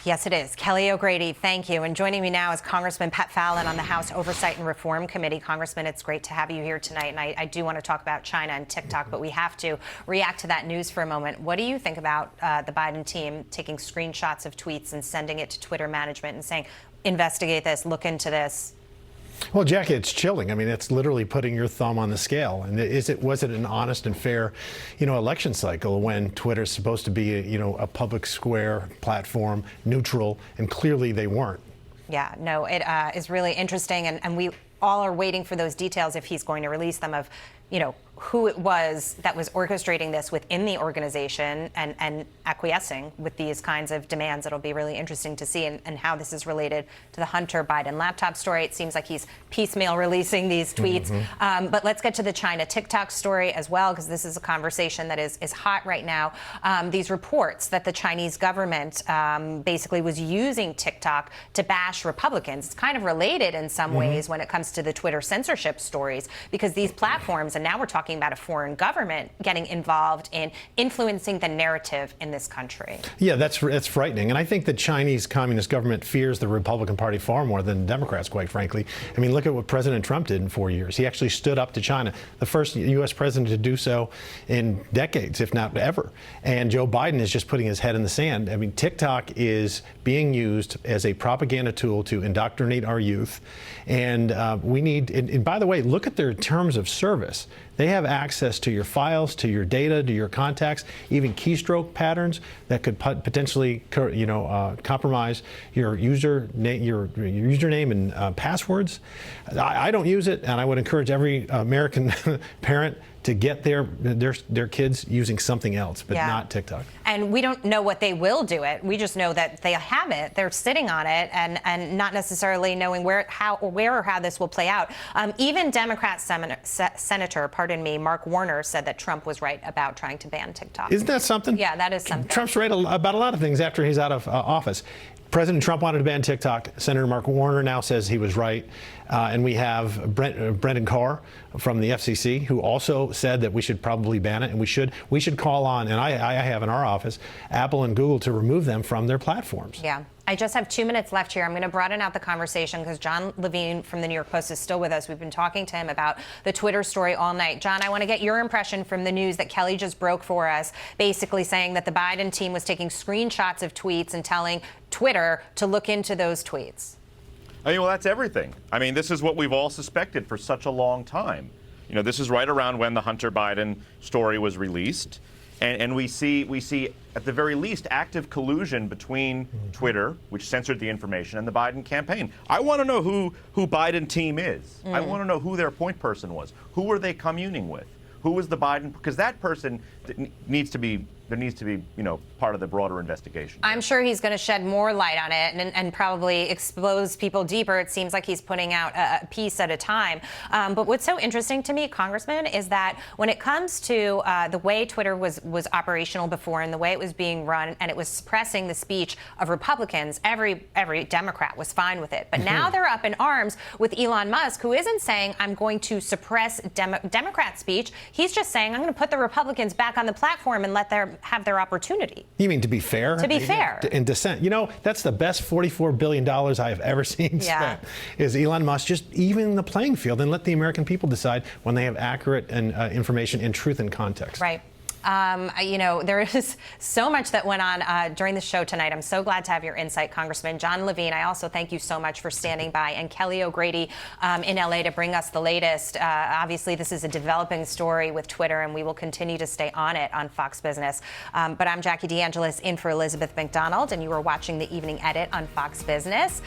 Yes, it is. Kelly O'Grady, thank you. And joining me now is Congressman Pat Fallon on the House Oversight and Reform Committee. Congressman, it's great to have you here tonight. And I do want to talk about China and TikTok, but we have to react to that news for a moment. What do you think about the Biden team taking screenshots of tweets and sending it to Twitter management and saying, investigate this, look into this? Well, Jackie, it's chilling. I mean, it's literally putting your thumb on the scale. And was it an honest and fair, election cycle when Twitter's supposed to be, a public square platform, neutral, and clearly they weren't? Yeah, no, it is really interesting, and we all are waiting for those details if he's going to release them of, who it was that was orchestrating this within the organization and acquiescing with these kinds of demands. It'll be really interesting to see and how this is related to the Hunter Biden laptop story. It seems like he's piecemeal releasing these tweets. But let's get to the China TikTok story as well, because this is a conversation that is hot right now. These reports that the Chinese government basically was using TikTok to bash Republicans. It's kind of related in some ways when it comes to the Twitter censorship stories, because these platforms, and now we're talking about a foreign government getting involved in influencing the narrative in this country. Yeah, that's frightening. And I think the Chinese Communist government fears the Republican Party far more than Democrats, quite frankly. I mean, look at what President Trump did in 4 years. He actually stood up to China, the first U.S. president to do so in decades, if not ever. And Joe Biden is just putting his head in the sand. I mean, TikTok is being used as a propaganda tool to indoctrinate our youth. And we need, and by the way, look at their terms of service. They have access to your files, to your data, to your contacts, even keystroke patterns that could potentially, compromise your username and passwords. I don't use it, and I would encourage every American parent to get their kids using something else, but not TikTok. And we don't know what they will do it. We just know that they have it. They're sitting on it, and not necessarily knowing where or how this will play out. Even Democrat Senator, Mark Warner, said that Trump was right about trying to ban TikTok. Isn't that something? Yeah, that is something. Trump's right about a lot of things after he's out of office. President Trump wanted to ban TikTok. Senator Mark Warner now says he was right. And we have Brendan Carr from the FCC, who also said that we should probably ban it, and we should call on, and I have in our office, Apple and Google to remove them from their platforms. Yeah. I just have 2 minutes left here. I'm going to broaden out the conversation because John Levine from the New York Post is still with us. We've been talking to him about the Twitter story all night. John, I want to get your impression from the news that Kelly just broke for us, basically saying that the Biden team was taking screenshots of tweets and telling Twitter to look into those tweets. I mean, well, that's everything. I mean, this is what we've all suspected for such a long time. This is right around when the Hunter Biden story was released. And we see, at the very least, active collusion between Twitter, which censored the information, and the Biden campaign. I want to know who Biden team is. I want to know who their point person was. Who were they communing with? Who was the Biden? Because that person needs to be part of the broader investigation. I'm sure he's going to shed more light on it and probably expose people deeper. It seems like he's putting out a piece at a time. But what's so interesting to me, Congressman, is that when it comes to the way Twitter was operational before and the way it was being run, and it was suppressing the speech of Republicans, every Democrat was fine with it. But now they're up in arms with Elon Musk, who isn't saying, I'm going to suppress Democrat speech. He's just saying, I'm going to put the Republicans back on the platform and let them have their opportunity. You mean to be fair? To be fair. In dissent. That's the best $44 billion I have ever seen spent, is Elon Musk just even the playing field and let the American people decide when they have accurate and information in truth and context. Right. There is so much that went on during the show tonight. I'm so glad to have your insight, Congressman. John Levine, I also thank you so much for standing by. And Kelly O'Grady in L.A. to bring us the latest. Obviously, this is a developing story with Twitter, and we will continue to stay on it on Fox Business. But I'm Jackie DeAngelis in for Elizabeth McDonald, and you are watching the Evening Edit on Fox Business.